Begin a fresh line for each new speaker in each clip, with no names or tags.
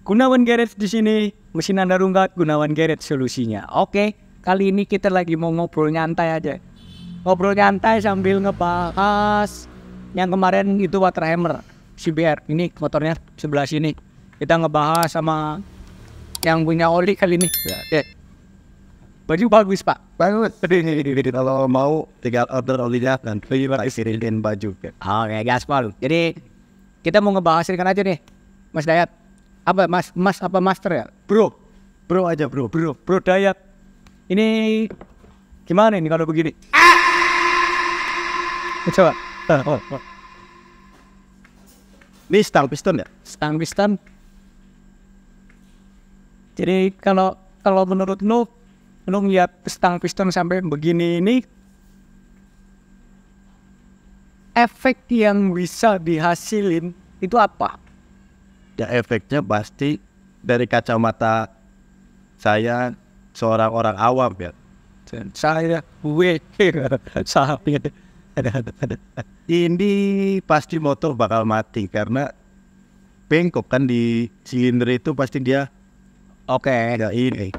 Gunawan Garage di sini, mesin Anda rungkat, Gunawan Garage solusinya. Oke, kali ini kita lagi mau ngobrol nyantai aja. Ngobrol nyantai sambil ngebahas yang kemarin itu water hammer CBR. Ini motornya sebelah sini. Kita ngebahas sama yang punya oli kali ini. Ya. Baju bagus Pak.
Bagus. Kalau mau tinggal order olinya dan kirimin baju.
Oke, gaspol. Jadi kita mau ngebahas ikan aja nih, Mas Dayat. Apa Mas apa Master ya?
Bro aja bro.
Bro Dayat. Ini gimana ini kalau begini? Coba.
Ini stang piston ya?
Stang piston. Jadi kalau menurut lu lihat stang piston sampai begini ini, efek yang bisa dihasilin itu apa?
Ya efeknya pasti dari kacamata saya seorang orang awam ya.
Saya
Ini pasti motor bakal mati karena bengkok kan di silinder itu pasti dia.
Oke.
Ya ini.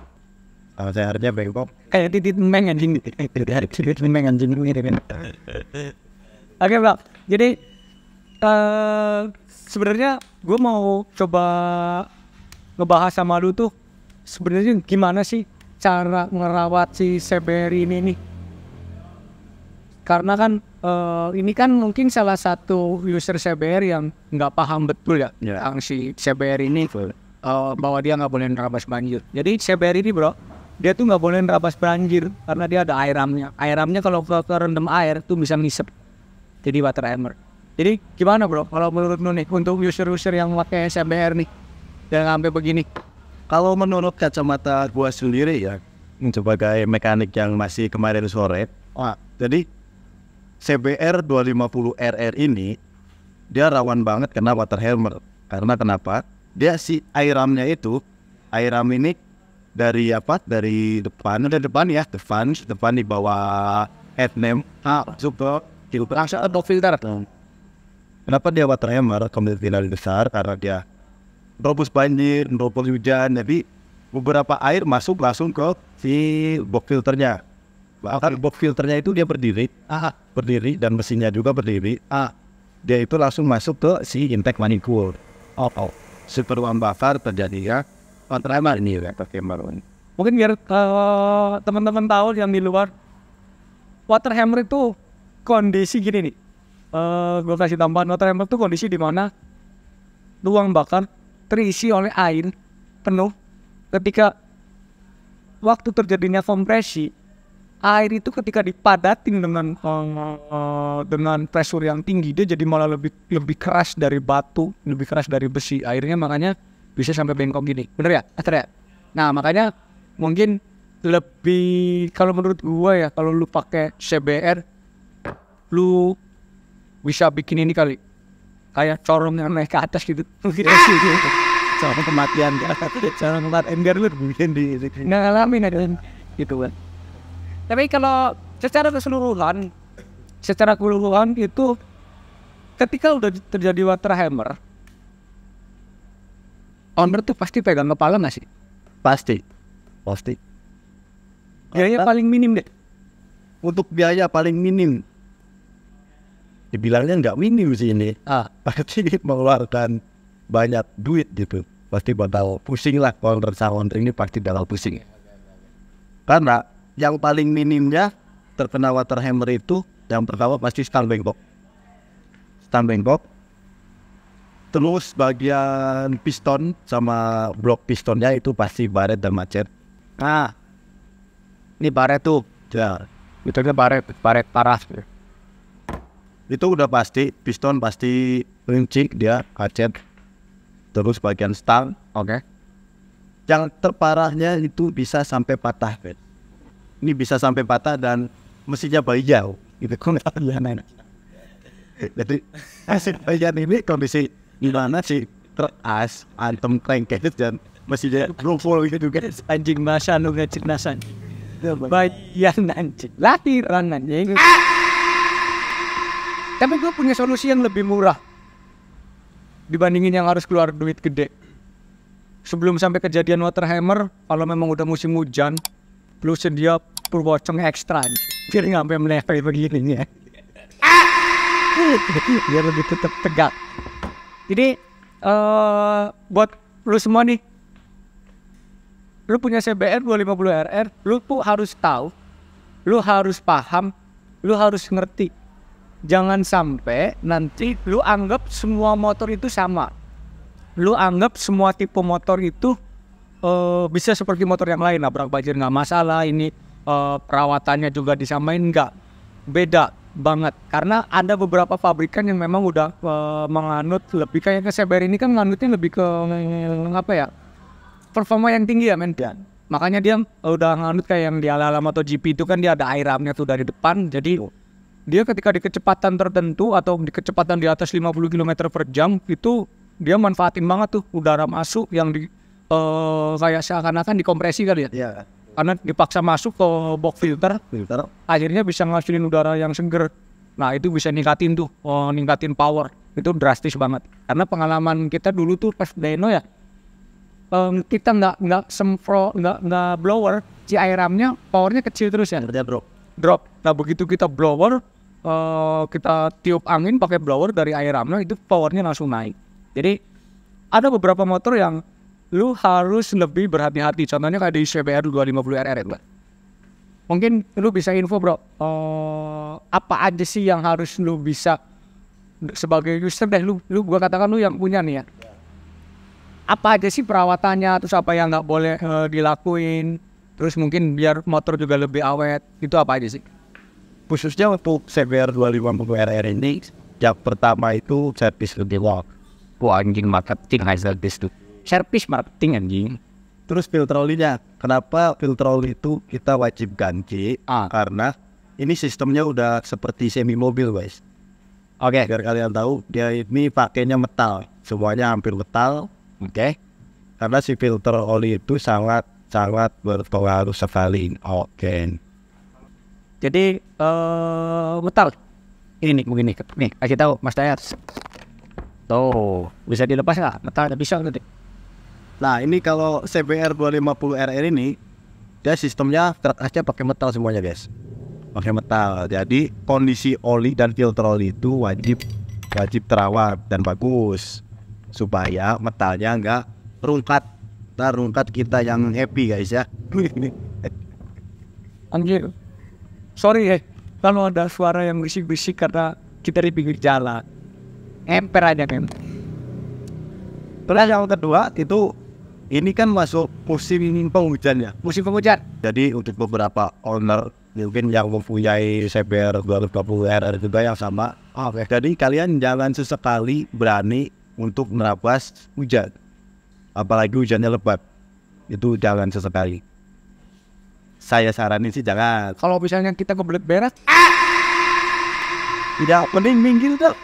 Kalau saya harusnya bengkok.
Kayak titik meng anjing. Titik meng anjing ini. Oke Bang. Jadi sebenarnya gue mau coba ngebahas sama lu tuh sebenarnya gimana sih cara ngerawat si CBR ini nih. Karena kan ini kan mungkin salah satu user CBR yang nggak paham betul ya tentang si CBR ini, bahwa dia nggak boleh nerabas banjir. Jadi CBR ini bro, dia tuh nggak boleh nerabas banjir karena dia ada airamnya. Airamnya kalau kerendam air tuh bisa ngisep jadi water hammer. Jadi gimana bro kalau menurut lu nih untuk user-user yang pakai CBR nih dan sampai begini?
Kalau menurut kacamata gua sendiri ya, sebagai mekanik yang masih kemarin sore, jadi CBR 250 RR ini dia rawan banget kena water hammer. Karena kenapa? Dia si airamnya itu, airam ini dari apa? Dari depan di bawah headlamp, masuk ke filter, langsung ada filter. Kenapa dia water hammer? Kemungkinan besar karena dia robus banjir, robus hujan, jadi beberapa air masuk langsung ke si box filternya. Bahkan box filternya itu dia berdiri dan mesinnya juga berdiri. Dia itu langsung masuk ke si intake manifold. Super bahan bakar terjadi ya water hammer ini ya hammer.
Mungkin biar teman-teman tahu yang di luar, water hammer itu kondisi gini nih. Gue kasih tambahan, water hammer itu kondisi di mana ruang bakar terisi oleh air penuh. Ketika waktu terjadinya kompresi, air itu ketika dipadatin dengan pressure yang tinggi, dia jadi malah lebih keras dari batu, lebih keras dari besi. Airnya makanya bisa sampai bengkok gini. Bener ya? Nah makanya mungkin lebih, kalau menurut gua ya, kalau lu pakai CBR, lu bisa bikin ini kali, kayak corong yang naik ke atas gitu.
Corong kematian,
corong kematian lu bikin di ngalamin ada gitu kan. Tapi kalau secara keseluruhan itu ketika udah terjadi water hammer, owner tuh pasti pegang kepala nggak sih?
Pasti.
Biaya paling minim deh.
Untuk biaya paling minim, dibilangnya nggak minim sih ini. Pasti mengeluarkan banyak duit gitu. Pasti bakal pusing lah owner ini pasti bakal pusing. Karena yang paling minimnya terkena water hammer itu yang pertama pasti stang bengkok. Terus bagian piston sama blok pistonnya itu pasti baret dan macet.
Ini baret tuh.
Ya,
Itu baret parah.
itu udah pasti, piston pasti rincik dia macet. Terus bagian stang, yang terparahnya itu bisa sampai patah. Ini bisa sampai patah dan mesinnya bayau. Gitu kan? Jadi mesin bayan ini kondisi gimana sih? Teras, antem crankcase dan mesinnya rumpul gitu guys.
Anjing masa lu ngecek nasan. Bayan anjing. Latihan anjing. Tapi gue punya solusi yang lebih murah dibandingin yang harus keluar duit gede. sebelum sampai kejadian water hammer, kalau memang udah musim hujan, lu sedia purwocong ekstra nih. Biar nggak sampai melepeh begini ya. Biar lebih tetap tegak. Jadi buat lu semua nih, lu punya CBR 250 RR, lu tuh harus tahu, lu harus paham, lu harus ngerti. Jangan sampai nanti lu anggap semua motor itu sama. Lu anggap semua tipe motor itu bisa seperti motor yang lain, nabrak banjir nggak masalah, ini perawatannya juga disamain, nggak. Beda banget. Karena ada beberapa pabrikan yang memang udah menganut lebih kayak ke CBR ini kan nganutnya lebih ke apa ya, performa yang tinggi ya men. Makanya dia udah nganut kayak yang di ala-ala MotoGP itu kan dia ada airamnya tuh dari depan. Jadi dia ketika di kecepatan tertentu atau di kecepatan di atas 50 km per jam itu dia manfaatin banget tuh udara masuk yang di kayak seakan-akan dikompresi kali ya.
Iya.
Karena dipaksa masuk ke box filter, akhirnya bisa ngasilin udara yang seger. Nah itu bisa ningkatin tuh, ningkatin power. Itu drastis banget. Karena pengalaman kita dulu tuh pas dyno ya, kita nggak semprot, nggak blower, si airamnya powernya kecil terus ya. Drop. Nah begitu kita blower, kita tiup angin pakai blower dari airamnya, itu powernya langsung naik. Jadi ada beberapa motor yang lu harus lebih berhati-hati. Contohnya kayak di CBR 250 RR itu. Mungkin lu bisa info bro, apa aja sih yang harus lu bisa sebagai user deh, gua katakan lu yang punya nih ya. Apa aja sih perawatannya, terus apa yang nggak boleh dilakuin, terus mungkin biar motor juga lebih awet, itu apa aja sih?
Khususnya untuk CBR 250 RR ini, yang pertama itu service lebih walk.
Wah anjing, marketing high service tuh. Service marketing anjing.
Terus filter olinya, kenapa filter oli itu kita wajib ganti? Karena ini sistemnya udah seperti semi mobil guys.
Oke.
Biar kalian tahu, dia ini pakainya metal, semuanya hampir metal.
Oke.
Karena si filter oli itu sangat berpengaruh sekali. Oke.
Jadi metal. Ini nih, begini nih, kasih tahu Mas Dayat. Tuh, bisa dilepas nggak? Metal ada bisa nanti.
Nah ini kalau CBR 250 RR ini, dia sistemnya kerasnya pakai metal semuanya guys. Pakai metal. Jadi kondisi oli dan filter oli itu wajib terawat dan bagus supaya metalnya nggak rungkat. Ntar rungkat kita yang happy guys ya.
Anjir, sorry ya kalau ada suara yang berisik-berisik karena kita di pinggir jalan. Emper aja kan.
Terus yang kedua itu, ini kan masuk musim penghujan ya.
Musim penghujan.
Jadi untuk beberapa owner mungkin yang mempunyai CBR 250 RR juga yang sama. Jadi kalian jangan sesekali berani untuk menerabas hujan. Apalagi hujannya lebat. Itu jangan sesekali. Saya saranin sih jangan.
Kalau misalnya kita kebelet beres,
tidak, mending minggir tuh.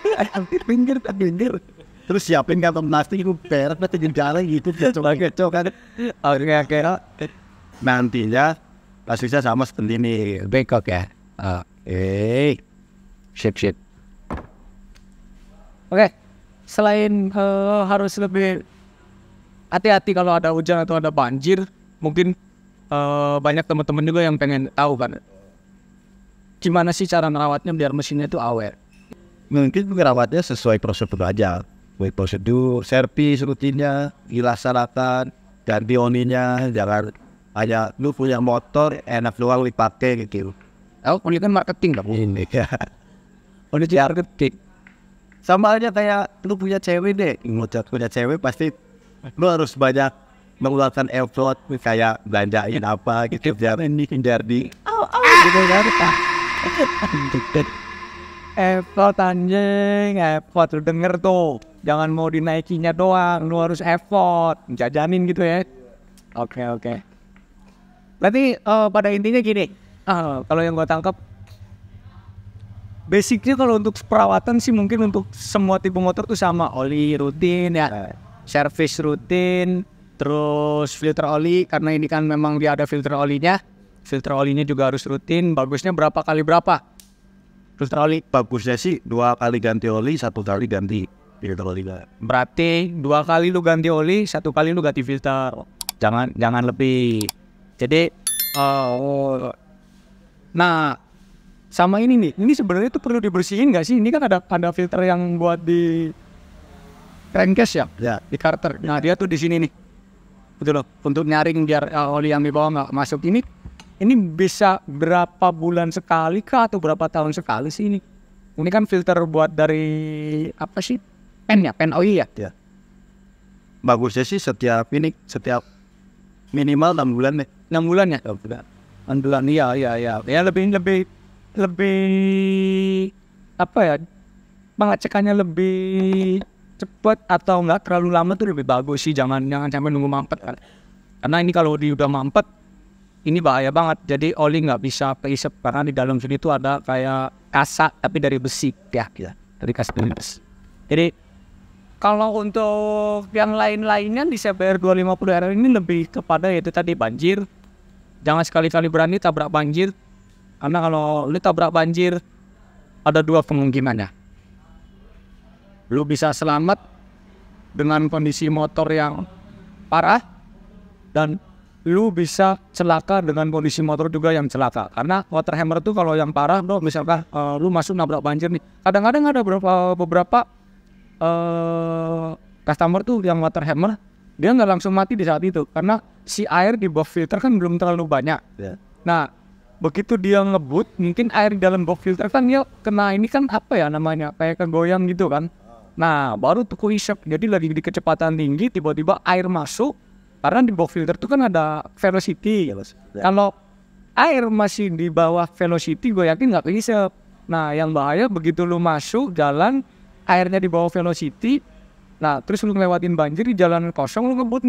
Minggir. Terus siapin kantong plastik itu beres nanti jalan gitu. Coba. Oke. Nantinya kasusnya sama seperti ini.
bengkok ya. Sip. Oke. Selain harus lebih hati-hati kalau ada hujan atau ada banjir, mungkin banyak teman-teman juga yang pengen tahu kan, gimana sih cara merawatnya biar mesinnya itu awet.
Mungkin merawatnya sesuai prosedur aja. Baik prosedur, servis rutinnya, dilaksanakan, ganti olinya, jangan hanya lu punya motor enak doang dipakai gitu.
Ini kan marketing dong.
Ini ya.
Udah marketing.
Sama aja kayak lu punya cewek deh. Punya cewek pasti lu harus banyak mengeluarkan effort kayak belanjain apa gitu biar di
gitu kan. Effort anjing, effort, lu denger tuh. Jangan mau dinaikinya doang, lu harus effort, jajanin gitu ya. Oke. Berarti pada intinya gini, kalau yang gua tangkap, basicnya kalau untuk perawatan sih mungkin untuk semua tipe motor tuh sama. Oli rutin ya, service rutin, terus filter oli, karena ini kan memang dia ada filter olinya. Filter olinya juga harus rutin. Bagusnya berapa kali berapa filter oli?
Bagusnya sih 2 kali ganti oli, 1 kali ganti filter oli lah.
Berarti 2 kali lu ganti oli, 1 kali lu ganti filter. Jangan lebih. Jadi nah sama ini sebenarnya itu perlu dibersihin nggak sih? Ini kan ada filter yang buat di crankcase ya, di carter. Nah dia tuh di sini nih, betul loh, untuk nyaring biar oli yang di bawah nggak masuk. Ini bisa berapa bulan sekali kah atau berapa tahun sekali sih ini? Ini kan filter buat dari apa sih? Pen OI ya?
Ya. Bagusnya sih setiap minimal 6 bulan deh.
6 bulan ya? 6 bulan, iya. Ya lebih apa ya? Pengecekannya lebih cepat atau enggak terlalu lama tuh lebih bagus sih. Jangan sampai nunggu mampet kan. Karena ini kalau udah mampet, ini bahaya banget. Jadi oli nggak bisa keisep karena di dalam sini tuh ada kayak kasak tapi dari besi ya. Dari kasak besi. Jadi kalau untuk yang lain-lainnya di CBR 250R ini lebih kepada yaitu tadi banjir. Jangan sekali-kali berani tabrak banjir. Karena kalau lu tabrak banjir ada 2 kemungkinannya. Lu bisa selamat dengan kondisi motor yang parah dan lu bisa celaka dengan kondisi motor juga yang celaka. Karena water hammer itu kalau yang parah bro, misalkan lu masuk nabrak banjir nih. Kadang-kadang ada beberapa customer tuh yang water hammer dia nggak langsung mati di saat itu karena si air di box filter kan belum terlalu banyak. Nah begitu dia ngebut mungkin air di dalam box filter kan dia kena ini kan apa ya namanya kayak kegoyang gitu kan. Nah baru tuh keisep, jadi lagi di kecepatan tinggi tiba-tiba air masuk karena di box filter tuh kan ada velocity. Kalau air masih di bawah velocity gue yakin nggak keisep. Nah yang bahaya begitu lu masuk jalan airnya di bawah velocity, nah terus lu ngelewatin banjir di jalan kosong, lu ngebut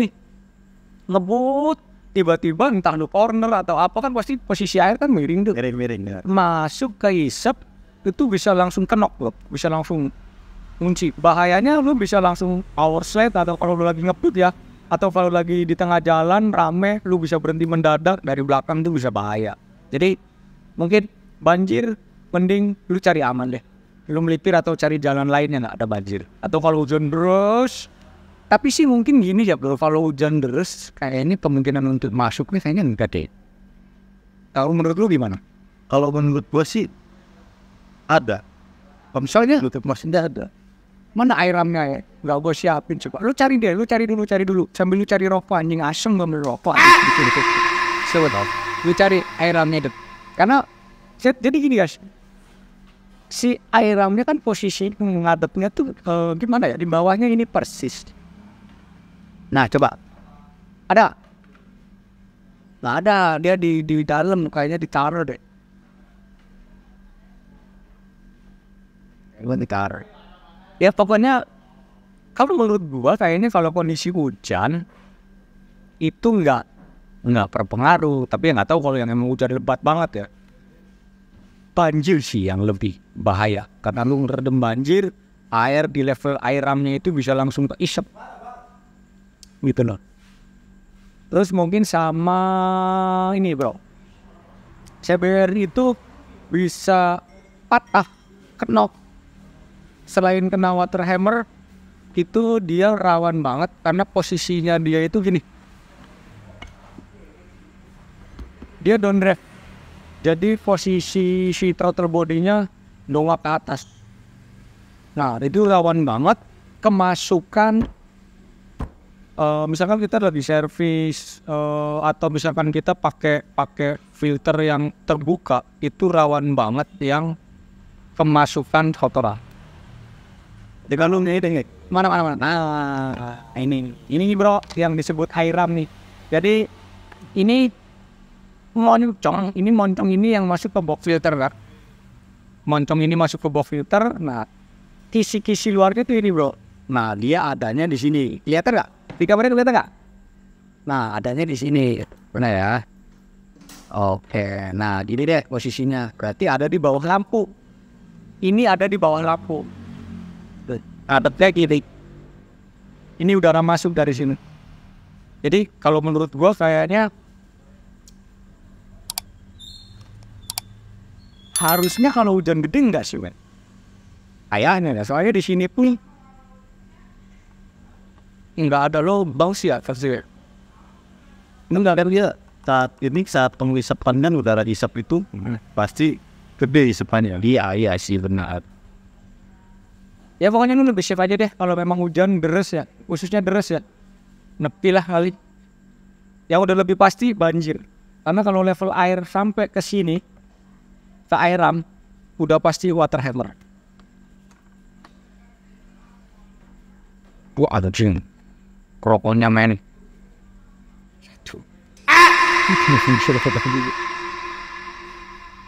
tiba-tiba entah lu corner atau apa kan pasti posisi air kan miring tuh,
Miring.
masuk ke isep itu bisa langsung kenok loh, bisa langsung kunci. Bahayanya lu bisa langsung power slide atau kalau lu lagi ngebut ya, atau kalau lagi di tengah jalan rame lu bisa berhenti mendadak dari belakang tuh bisa bahaya. Jadi mungkin banjir mending lu cari aman deh, lu melipir atau cari jalan lain yang nggak ada banjir. Atau kalau hujan deras, tapi sih mungkin gini ya bro, kalau hujan deras kayaknya kemungkinan untuk masuknya kayaknya enggak deh. Kalau menurut lu gimana?
Kalau menurut gua sih ada.
Misalnya
Nutup mesinnya ada.
mana airamnya ya? Nggak gue siapin coba. Lu cari dulu. Sambil lu cari rokok anjing asem gak rokok. Coba lu cari airamnya itu. Karena jadi gini guys, si airamnya kan posisi ngadepnya tuh gimana ya? Di bawahnya ini persis. Nah coba, ada? Nggak ada, dia di dalam kayaknya ditaruh deh. Gue ditaruh. Ya pokoknya kalau menurut gua kayaknya kalau kondisi hujan itu nggak berpengaruh, tapi ya nggak tahu kalau yang emang hujan lebat banget ya. Banjir sih yang lebih bahaya karena lu ngeredam banjir, air di level airamnya itu bisa langsung keisep gitu loh. Terus mungkin sama ini bro, CBR itu bisa patah, kenok. Selain kena water hammer, itu dia rawan banget karena posisinya dia itu gini. Dia down drive. Jadi posisi si throttle bodinya dongak ke atas. Nah, itu rawan banget kemasukan misalkan kita lagi servis atau misalkan kita pakai filter yang terbuka, itu rawan banget yang kemasukan kotoran. Dengan lu ini mana. Nah, ini bro yang disebut airam nih. Jadi ini moncong ini yang masuk ke box filter kan. Moncong ini masuk ke box filter. Nah, kisi-kisi luarnya tuh ini bro. Nah, dia adanya di sini. Kelihatan nggak? Di kameranya kelihatan nggak? Nah, adanya di sini. Benar ya? Oke. Nah, gini deh posisinya. Berarti ada di bawah lampu. Ini ada di bawah lampu. Adanya gini. Ini udara masuk dari sini. Jadi kalau menurut gua kayaknya harusnya kalau hujan gede enggak sih men? Kayaknya ya, soalnya di sini pun nggak ada lubang sih ya pasti.
Enggak kan dia saat pengisapan kan udara isap itu pasti gede isapannya.
Iya sih benar.
Ya pokoknya lu lebih safe aja deh kalau memang hujan deres ya, khususnya deres ya. Nepi lah kali. Yang udah lebih pasti banjir. Karena kalau level air sampai ke sini ke airam udah pasti water hammer.
Wah ada cing. Rokoknya men.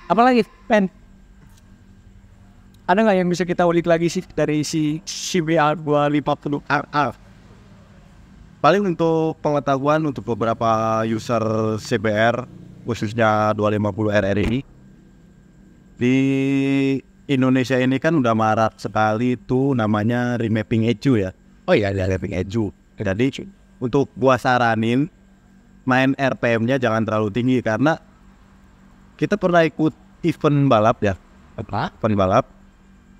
Apalagi pen? Ada nggak yang bisa kita ulik lagi sih dari si CBR 250 RR?
Paling untuk pengetahuan untuk beberapa user CBR khususnya 250 RR ini, di Indonesia ini kan udah marak sekali itu namanya remapping eju ya.
Oh iya ada remapping eju.
Jadi untuk gua saranin main RPM-nya jangan terlalu tinggi karena kita pernah ikut event balap ya.
Apa?
Event balap.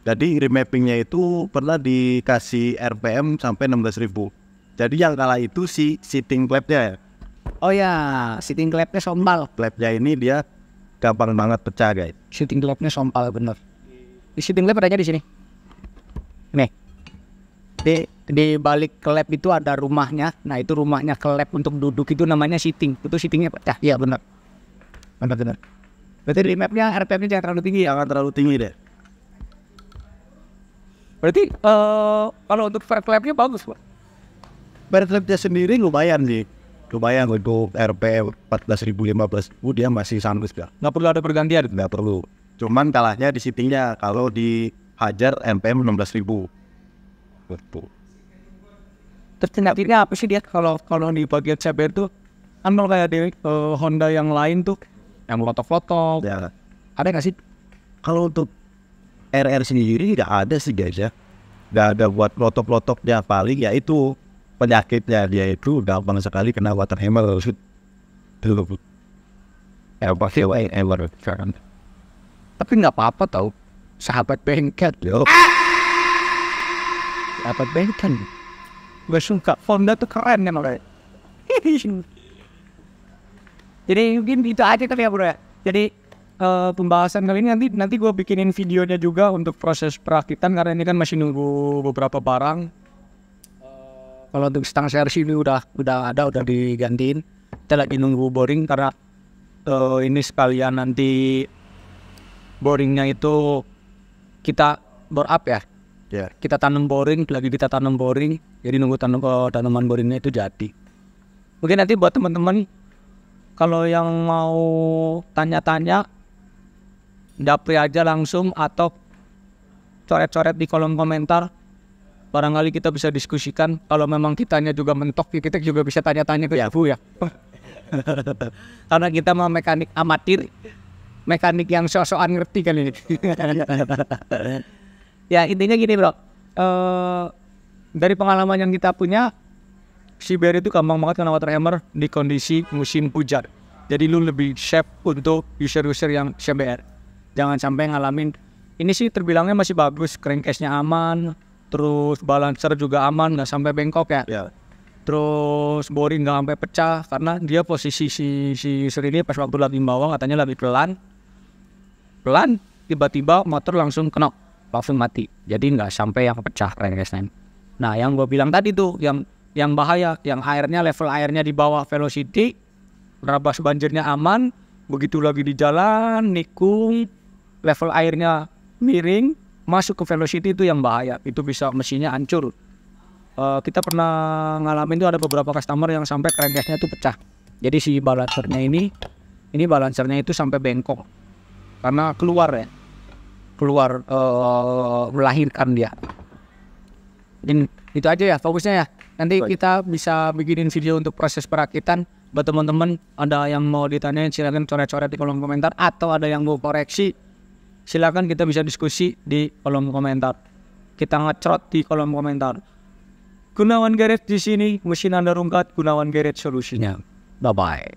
Jadi remappingnya itu pernah dikasih RPM sampai 16.000. Jadi yang kalah itu si sitting clapnya ya.
Oh ya, sitting clapnya sompal.
Clapnya ini dia gampang banget pecah guys.
Sitting clapnya sompal bener. Di sitting clap adanya di sini. Nih. Di balik klep itu ada rumahnya. Nah itu rumahnya klep untuk duduk itu namanya sitting. Itu sittingnya pecah. Iya benar. Benar. Berarti di mapnya RPM-nya jangan terlalu tinggi ya.
Jangan terlalu tinggi deh.
Berarti kalau untuk klepnya bagus Pak.
Clapnya sendiri lumayan sih. Lumayan untuk RPM 14.000 15.000 dia masih sanggup ya.
Nggak perlu ada pergantian.
Nggak perlu. Cuman kalahnya di sittingnya. Kalau dihajar RPM 16.000. Betul.
Terus tindakannya apa sih dia kalau di bagian CBR tuh kan kalau kayak di Honda yang lain tuh yang lotok-lotok
Ya.
ada nggak sih?
Kalau untuk RR sendiri nggak ada sih guys ya. Nggak ada buat lotok-lotoknya, paling ya itu penyakitnya dia itu gampang sekali kena water hammer.
Pasti hammer.
Tapi nggak apa-apa tau, sahabat bengkel. Sahabat bengkel. Gue suka Honda tuh keren ya makanya. Jadi mungkin itu aja kali ya bro ya. Jadi pembahasan kali ini nanti gue bikinin videonya juga untuk proses perakitan karena ini kan masih nunggu beberapa barang. Kalau untuk stang servis ini udah digantiin. Kita lagi nunggu boring karena ini sekalian nanti boringnya itu kita bore up ya.
Ya.
Kita tanam boring, kita tanam boring. Jadi nunggu tanaman boringnya itu jadi. Mungkin nanti buat teman-teman kalau yang mau tanya-tanya japri aja langsung atau coret-coret di kolom komentar. Barangkali kita bisa diskusikan. Kalau memang kitanya juga mentok, kita juga bisa tanya-tanya ke Yabu ya. Karena kita mau mekanik amatir, mekanik yang so-soan ngerti kan ini. Ya intinya gini bro, dari pengalaman yang kita punya, CBR itu gampang banget kena water hammer di kondisi musim hujan. Jadi lu lebih safe untuk user-user yang CBR. Jangan sampai ngalamin, ini sih terbilangnya masih bagus, crankcase-nya aman, terus balancer juga aman, nggak sampai bengkok ya.
Ya.
Terus boring nggak sampai pecah karena dia posisi si user ini pas waktu lagi bawah katanya lebih pelan, tiba-tiba motor langsung kena. Langsung mati, jadi nggak sampai yang pecah crankcase-nya. Nah yang gue bilang tadi tuh yang bahaya, yang airnya level airnya di bawah velocity, rabas banjirnya aman, begitu lagi di jalan nikung, level airnya miring, masuk ke velocity itu yang bahaya, itu bisa mesinnya hancur. Kita pernah ngalamin tuh ada beberapa customer yang sampai crankcase-nya tuh pecah. Jadi si balancernya ini balancernya itu sampai bengkok karena keluar melahirkan dia. Dan itu aja ya fokusnya ya. Nanti kita bisa bikinin video untuk proses perakitan. Buat teman-teman ada yang mau ditanyain silakan coret-coret di kolom komentar, atau ada yang mau koreksi silakan kita bisa diskusi di kolom komentar. Kita ngecrot di kolom komentar. Gunawan Garage di sini, mesin Anda rungkat, Gunawan Garage solusinya. Bye bye.